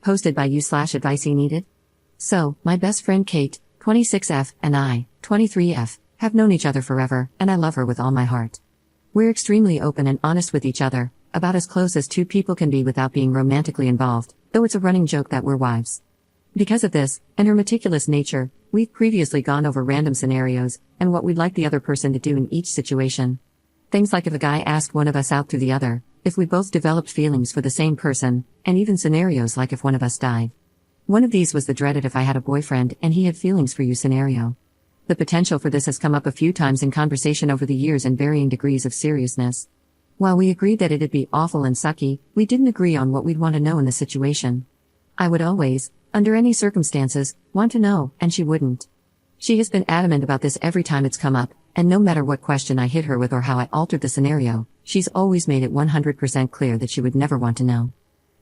Posted by you/advice needed. So, my best friend Kate, 26F, and I, 23F, have known each other forever, and I love her with all my heart. We're extremely open and honest with each other, about as close as two people can be without being romantically involved, though it's a running joke that we're wives. Because of this, and her meticulous nature, we've previously gone over random scenarios, and what we'd like the other person to do in each situation. Things like if a guy asked one of us out through the other, if we both developed feelings for the same person, and even scenarios like if one of us died. One of these was the dreaded if I had a boyfriend and he had feelings for you scenario. The potential for this has come up a few times in conversation over the years in varying degrees of seriousness. While we agreed that it'd be awful and sucky, we didn't agree on what we'd want to know in the situation. I would always, under any circumstances, want to know, and she wouldn't. She has been adamant about this every time it's come up, and no matter what question I hit her with or how I altered the scenario, she's always made it 100% clear that she would never want to know.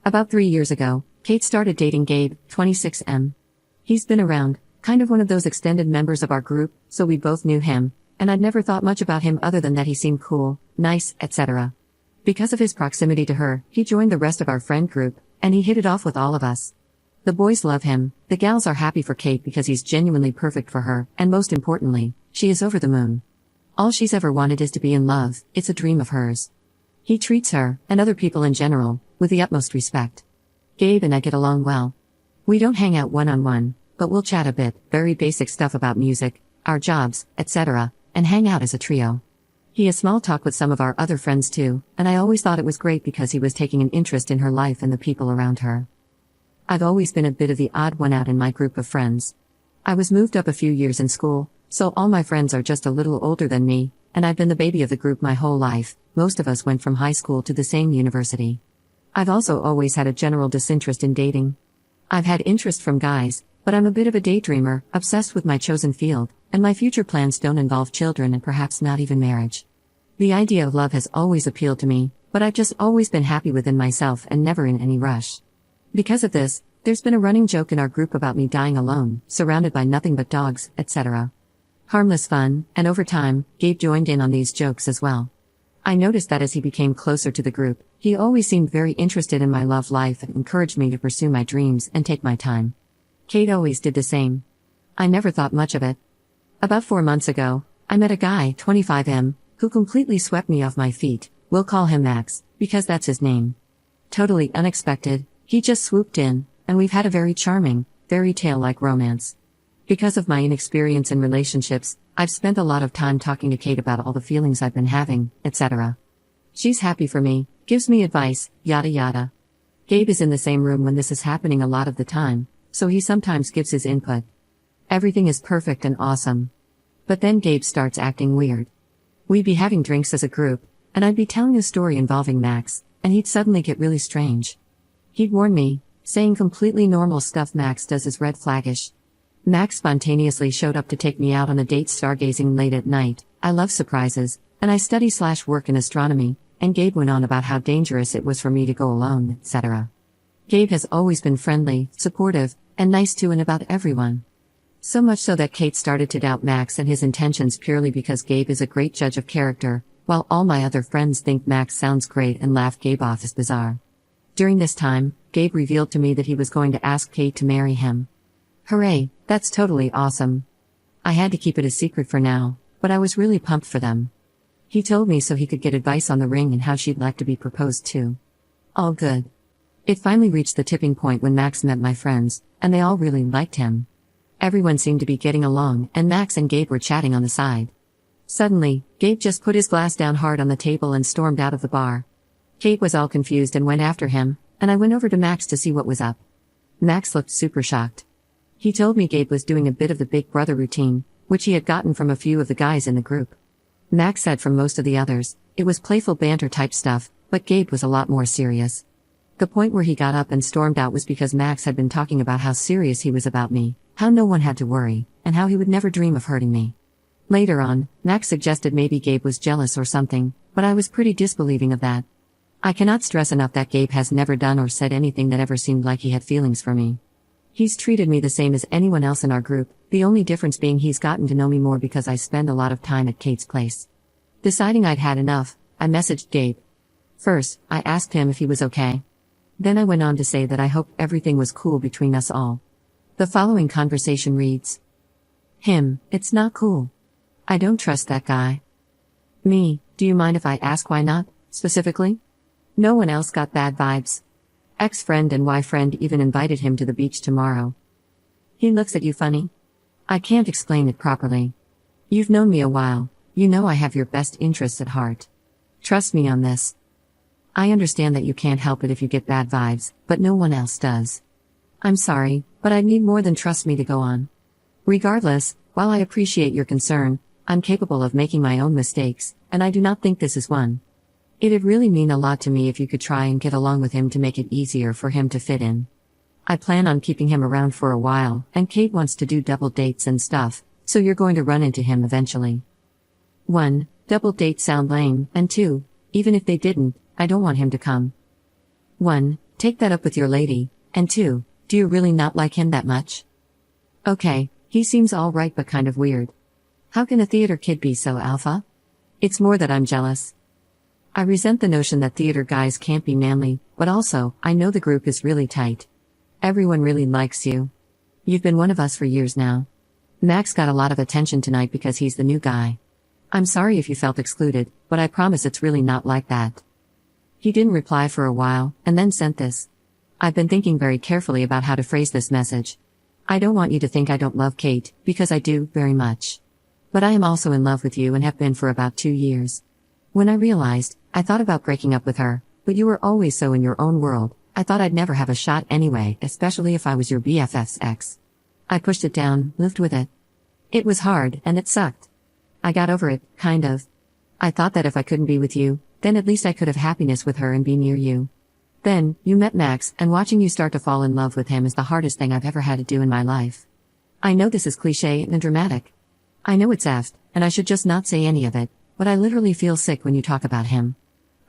About 3 years ago, Kate started dating Gabe, 26M. He's been around, kind of one of those extended members of our group, so we both knew him, and I'd never thought much about him other than that he seemed cool, nice, etc. Because of his proximity to her, he joined the rest of our friend group, and he hit it off with all of us. The boys love him, the gals are happy for Kate because he's genuinely perfect for her, and most importantly, she is over the moon. All she's ever wanted is to be in love, it's a dream of hers. He treats her, and other people in general, with the utmost respect. Gabe and I get along well. We don't hang out one-on-one, but we'll chat a bit, very basic stuff about music, our jobs, etc., and hang out as a trio. He has small talk with some of our other friends too, and I always thought it was great because he was taking an interest in her life and the people around her. I've always been a bit of the odd one out in my group of friends. I was moved up a few years in school, so all my friends are just a little older than me, and I've been the baby of the group my whole life. Most of us went from high school to the same university. I've also always had a general disinterest in dating. I've had interest from guys, but I'm a bit of a daydreamer, obsessed with my chosen field, and my future plans don't involve children and perhaps not even marriage. The idea of love has always appealed to me, but I've just always been happy within myself and never in any rush. Because of this, there's been a running joke in our group about me dying alone, surrounded by nothing but dogs, etc. Harmless fun, and over time, Gabe joined in on these jokes as well. I noticed that as he became closer to the group, he always seemed very interested in my love life and encouraged me to pursue my dreams and take my time. Kate always did the same. I never thought much of it. About 4 months ago, I met a guy, 25M, who completely swept me off my feet. We'll call him Max, because that's his name. Totally unexpected, he just swooped in, and we've had a very charming, fairy tale-like romance. Because of my inexperience in relationships, I've spent a lot of time talking to Kate about all the feelings I've been having, etc. She's happy for me, gives me advice, yada yada. Gabe is in the same room when this is happening a lot of the time, so he sometimes gives his input. Everything is perfect and awesome. But then Gabe starts acting weird. We'd be having drinks as a group, and I'd be telling a story involving Max, and he'd suddenly get really strange. He'd warn me, saying completely normal stuff Max does is red flaggish. Max spontaneously showed up to take me out on a date stargazing late at night. I love surprises, and I study/work in astronomy, and Gabe went on about how dangerous it was for me to go alone, etc. Gabe has always been friendly, supportive, and nice to and about everyone. So much so that Kate started to doubt Max and his intentions purely because Gabe is a great judge of character, while all my other friends think Max sounds great and laugh Gabe off as bizarre. During this time, Gabe revealed to me that he was going to ask Kate to marry him. Hooray, that's totally awesome. I had to keep it a secret for now, but I was really pumped for them. He told me so he could get advice on the ring and how she'd like to be proposed to. All good. It finally reached the tipping point when Max met my friends, and they all really liked him. Everyone seemed to be getting along, and Max and Gabe were chatting on the side. Suddenly, Gabe just put his glass down hard on the table and stormed out of the bar. Kate was all confused and went after him, and I went over to Max to see what was up. Max looked super shocked. He told me Gabe was doing a bit of the Big Brother routine, which he had gotten from a few of the guys in the group. Max said from most of the others, it was playful banter type stuff, but Gabe was a lot more serious. The point where he got up and stormed out was because Max had been talking about how serious he was about me, how no one had to worry, and how he would never dream of hurting me. Later on, Max suggested maybe Gabe was jealous or something, but I was pretty disbelieving of that. I cannot stress enough that Gabe has never done or said anything that ever seemed like he had feelings for me. He's treated me the same as anyone else in our group, the only difference being he's gotten to know me more because I spend a lot of time at Kate's place. Deciding I'd had enough, I messaged Gabe. First, I asked him if he was okay. Then I went on to say that I hoped everything was cool between us all. The following conversation reads: It's not cool. I don't trust that guy. Me, do you mind if I ask why not, specifically? No one else got bad vibes. Ex-friend and Y-friend even invited him to the beach tomorrow. He looks at you funny. I can't explain it properly. You've known me a while, you know I have your best interests at heart. Trust me on this. I understand that you can't help it if you get bad vibes, but no one else does. I'm sorry, but I need more than trust me to go on. Regardless, while I appreciate your concern, I'm capable of making my own mistakes, and I do not think this is one. It'd really mean a lot to me if you could try and get along with him to make it easier for him to fit in. I plan on keeping him around for a while, and Kate wants to do double dates and stuff, so you're going to run into him eventually. 1. Double dates sound lame, and 2. Even if they didn't, I don't want him to come. 1. Take that up with your lady, and 2. Do you really not like him that much? Okay, he seems alright but kind of weird. How can a theater kid be so alpha? It's more that I'm jealous. I resent the notion that theater guys can't be manly, but also, I know the group is really tight. Everyone really likes you. You've been one of us for years now. Max got a lot of attention tonight because he's the new guy. I'm sorry if you felt excluded, but I promise it's really not like that. He didn't reply for a while, and then sent this. I've been thinking very carefully about how to phrase this message. I don't want you to think I don't love Kate, because I do, very much. But I am also in love with you and have been for about 2 years. When I realized, I thought about breaking up with her, but you were always so in your own world, I thought I'd never have a shot anyway, especially if I was your BFF's ex. I pushed it down, lived with it. It was hard, and it sucked. I got over it, kind of. I thought that if I couldn't be with you, then at least I could have happiness with her and be near you. Then, you met Max, and watching you start to fall in love with him is the hardest thing I've ever had to do in my life. I know this is cliché and dramatic. I know it's effed, and I should just not say any of it, but I literally feel sick when you talk about him.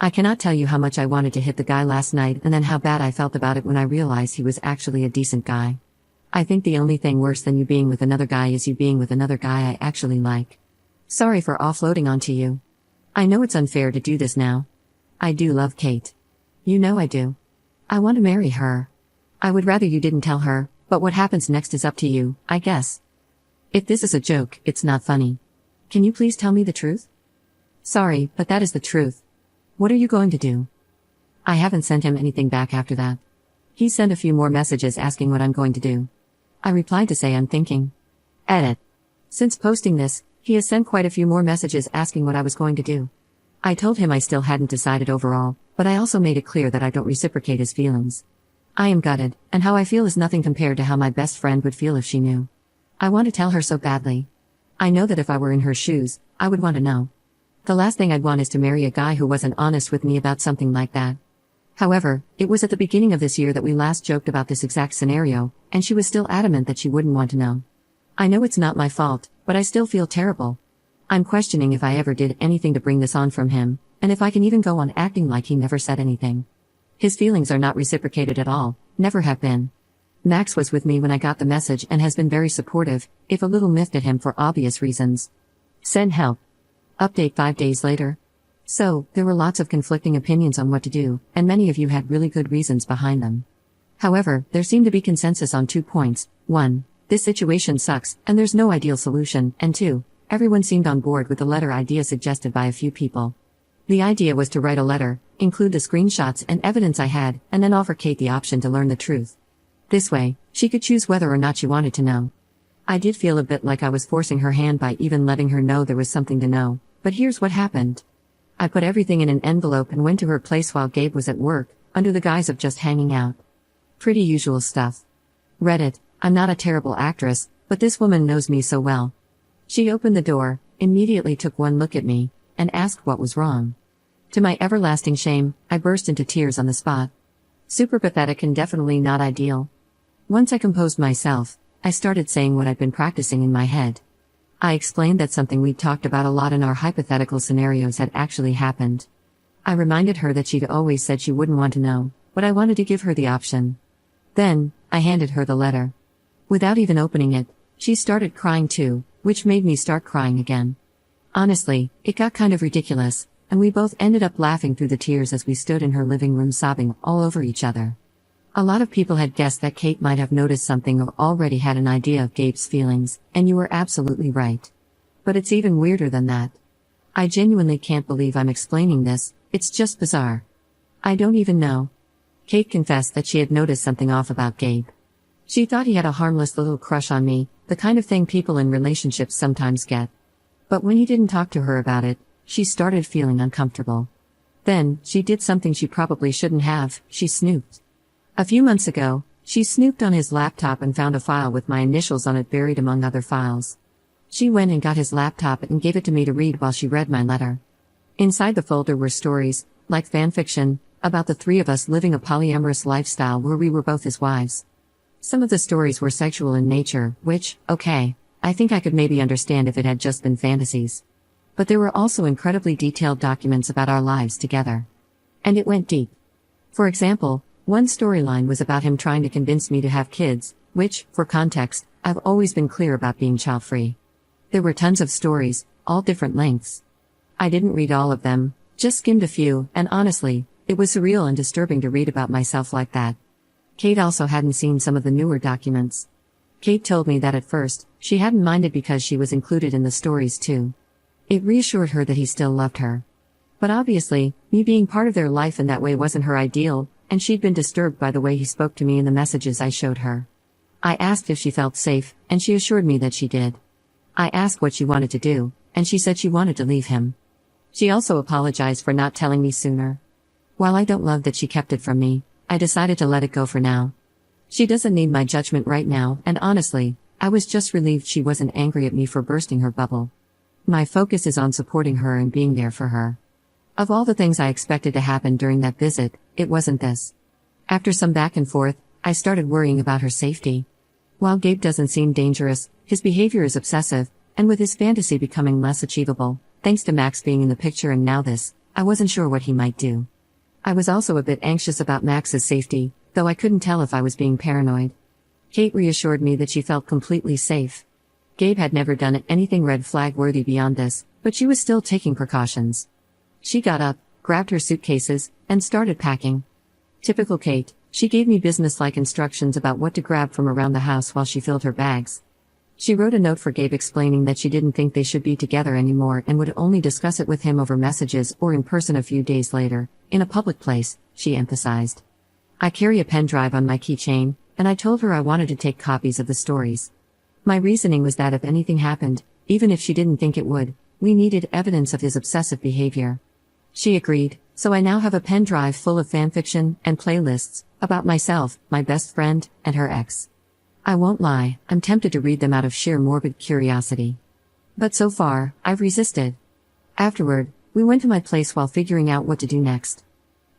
I cannot tell you how much I wanted to hit the guy last night and then how bad I felt about it when I realized he was actually a decent guy. I think the only thing worse than you being with another guy is you being with another guy I actually like. Sorry for offloading onto you. I know it's unfair to do this now. I do love Kate. You know I do. I want to marry her. I would rather you didn't tell her, but what happens next is up to you, I guess. If this is a joke, it's not funny. Can you please tell me the truth? Sorry, but that is the truth. What are you going to do? I haven't sent him anything back after that. He sent a few more messages asking what I'm going to do. I replied to say I'm thinking. Edit. Since posting this, he has sent quite a few more messages asking what I was going to do. I told him I still hadn't decided overall, but I also made it clear that I don't reciprocate his feelings. I am gutted, and how I feel is nothing compared to how my best friend would feel if she knew. I want to tell her so badly. I know that if I were in her shoes, I would want to know. The last thing I'd want is to marry a guy who wasn't honest with me about something like that. However, it was at the beginning of this year that we last joked about this exact scenario, and she was still adamant that she wouldn't want to know. I know it's not my fault, but I still feel terrible. I'm questioning if I ever did anything to bring this on from him, and if I can even go on acting like he never said anything. His feelings are not reciprocated at all, never have been. Max was with me when I got the message and has been very supportive, if a little miffed at him for obvious reasons. Send help. Update 5 days later. So, there were lots of conflicting opinions on what to do, and many of you had really good reasons behind them. However, there seemed to be consensus on 2 points. 1. This situation sucks, and there's no ideal solution, and 2. Everyone seemed on board with the letter idea suggested by a few people. The idea was to write a letter, include the screenshots and evidence I had, and then offer Kate the option to learn the truth. This way, she could choose whether or not she wanted to know. I did feel a bit like I was forcing her hand by even letting her know there was something to know, but here's what happened. I put everything in an envelope and went to her place while Gabe was at work, under the guise of just hanging out. Pretty usual stuff. Reddit, I'm not a terrible actress, but this woman knows me so well. She opened the door, immediately took one look at me, and asked what was wrong. To my everlasting shame, I burst into tears on the spot. Super pathetic and definitely not ideal. Once I composed myself, I started saying what I'd been practicing in my head. I explained that something we'd talked about a lot in our hypothetical scenarios had actually happened. I reminded her that she'd always said she wouldn't want to know, but I wanted to give her the option. Then, I handed her the letter. Without even opening it, she started crying too, which made me start crying again. Honestly, it got kind of ridiculous, and we both ended up laughing through the tears as we stood in her living room sobbing all over each other. A lot of people had guessed that Kate might have noticed something or already had an idea of Gabe's feelings, and you were absolutely right. But it's even weirder than that. I genuinely can't believe I'm explaining this, it's just bizarre. I don't even know. Kate confessed that she had noticed something off about Gabe. She thought he had a harmless little crush on me, the kind of thing people in relationships sometimes get. But when he didn't talk to her about it, she started feeling uncomfortable. Then, she did something she probably shouldn't have, she snooped. A few months ago, she snooped on his laptop and found a file with my initials on it buried among other files. She went and got his laptop and gave it to me to read while she read my letter. Inside the folder were stories, like fanfiction, about the three of us living a polyamorous lifestyle where we were both his wives. Some of the stories were sexual in nature, which, okay, I think I could maybe understand if it had just been fantasies. But there were also incredibly detailed documents about our lives together. And it went deep. For example, one storyline was about him trying to convince me to have kids, which, for context, I've always been clear about being child-free. There were tons of stories, all different lengths. I didn't read all of them, just skimmed a few, and honestly, it was surreal and disturbing to read about myself like that. Kate also hadn't seen some of the newer documents. Kate told me that at first, she hadn't minded because she was included in the stories too. It reassured her that he still loved her. But obviously, me being part of their life in that way wasn't her ideal, and she'd been disturbed by the way he spoke to me in the messages I showed her. I asked if she felt safe, and she assured me that she did. I asked what she wanted to do, and she said she wanted to leave him. She also apologized for not telling me sooner. While I don't love that she kept it from me, I decided to let it go for now. She doesn't need my judgment right now, and honestly, I was just relieved she wasn't angry at me for bursting her bubble. My focus is on supporting her and being there for her. Of all the things I expected to happen during that visit, it wasn't this. After some back and forth, I started worrying about her safety. While Gabe doesn't seem dangerous, his behavior is obsessive, and with his fantasy becoming less achievable, thanks to Max being in the picture and now this, I wasn't sure what he might do. I was also a bit anxious about Max's safety, though I couldn't tell if I was being paranoid. Kate reassured me that she felt completely safe. Gabe had never done anything red flag worthy beyond this, but she was still taking precautions. She got up, grabbed her suitcases, and started packing. Typical Kate, she gave me business-like instructions about what to grab from around the house while she filled her bags. She wrote a note for Gabe explaining that she didn't think they should be together anymore and would only discuss it with him over messages or in person a few days later, in a public place, she emphasized. I carry a pen drive on my keychain, and I told her I wanted to take copies of the stories. My reasoning was that if anything happened, even if she didn't think it would, we needed evidence of his obsessive behavior. She agreed, so I now have a pen drive full of fanfiction and playlists about myself, my best friend, and her ex. I won't lie, I'm tempted to read them out of sheer morbid curiosity. But so far, I've resisted. Afterward, we went to my place while figuring out what to do next.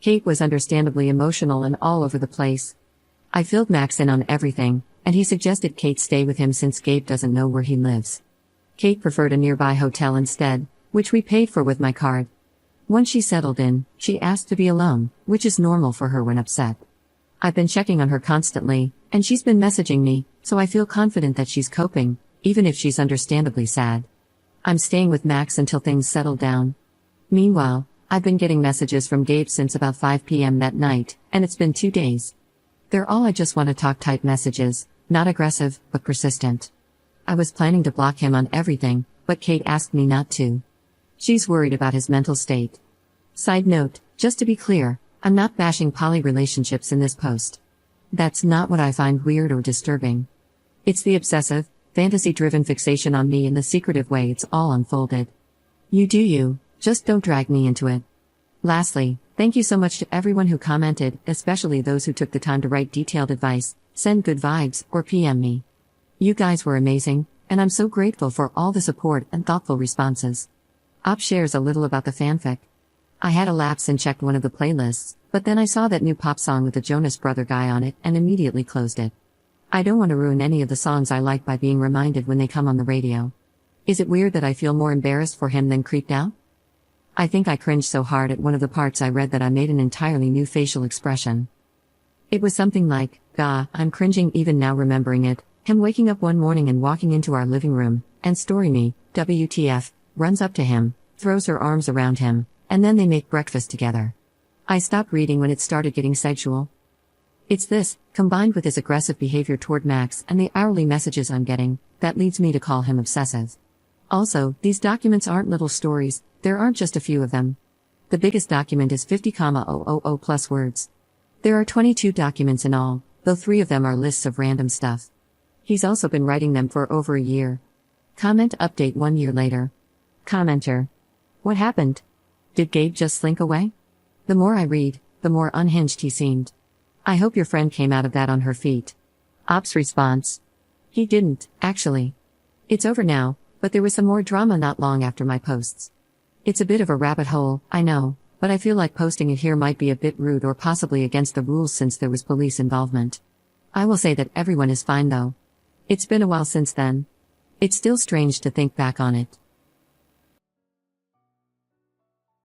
Kate was understandably emotional and all over the place. I filled Max in on everything, and he suggested Kate stay with him since Gabe doesn't know where he lives. Kate preferred a nearby hotel instead, which we paid for with my card. Once she settled in, she asked to be alone, which is normal for her when upset. I've been checking on her constantly, and she's been messaging me, so I feel confident that she's coping, even if she's understandably sad. I'm staying with Max until things settle down. Meanwhile, I've been getting messages from Gabe since about 5 p.m. that night, and it's been 2 days. They're all I just want to talk type messages, not aggressive, but persistent. I was planning to block him on everything, but Kate asked me not to. She's worried about his mental state. Side note, just to be clear, I'm not bashing poly relationships in this post. That's not what I find weird or disturbing. It's the obsessive, fantasy-driven fixation on me and the secretive way it's all unfolded. You do you, just don't drag me into it. Lastly, thank you so much to everyone who commented, especially those who took the time to write detailed advice, send good vibes, or PM me. You guys were amazing, and I'm so grateful for all the support and thoughtful responses. Op shares a little about the fanfic. I had a lapse and checked one of the playlists, but then I saw that new pop song with the Jonas Brother guy on it and immediately closed it. I don't want to ruin any of the songs I like by being reminded when they come on the radio. Is it weird that I feel more embarrassed for him than creeped out? I think I cringed so hard at one of the parts I read that I made an entirely new facial expression. It was something like, "Gah, I'm cringing even now remembering it," him waking up one morning and walking into our living room, and Story Me, WTF, runs up to him, throws her arms around him, and then they make breakfast together. I stopped reading when it started getting sexual. It's this, combined with his aggressive behavior toward Max and the hourly messages I'm getting, that leads me to call him obsessive. Also, these documents aren't little stories, there aren't just a few of them. The biggest document is 50,000 plus words. There are 22 documents in all, though 3 of them are lists of random stuff. He's also been writing them for over a year. Comment update 1 year later. Commenter. What happened? Did Gabe just slink away? The more I read, the more unhinged he seemed. I hope your friend came out of that on her feet. Ops response. He didn't, actually. It's over now, but there was some more drama not long after my posts. It's a bit of a rabbit hole, I know, but I feel like posting it here might be a bit rude or possibly against the rules since there was police involvement. I will say that everyone is fine though. It's been a while since then. It's still strange to think back on it.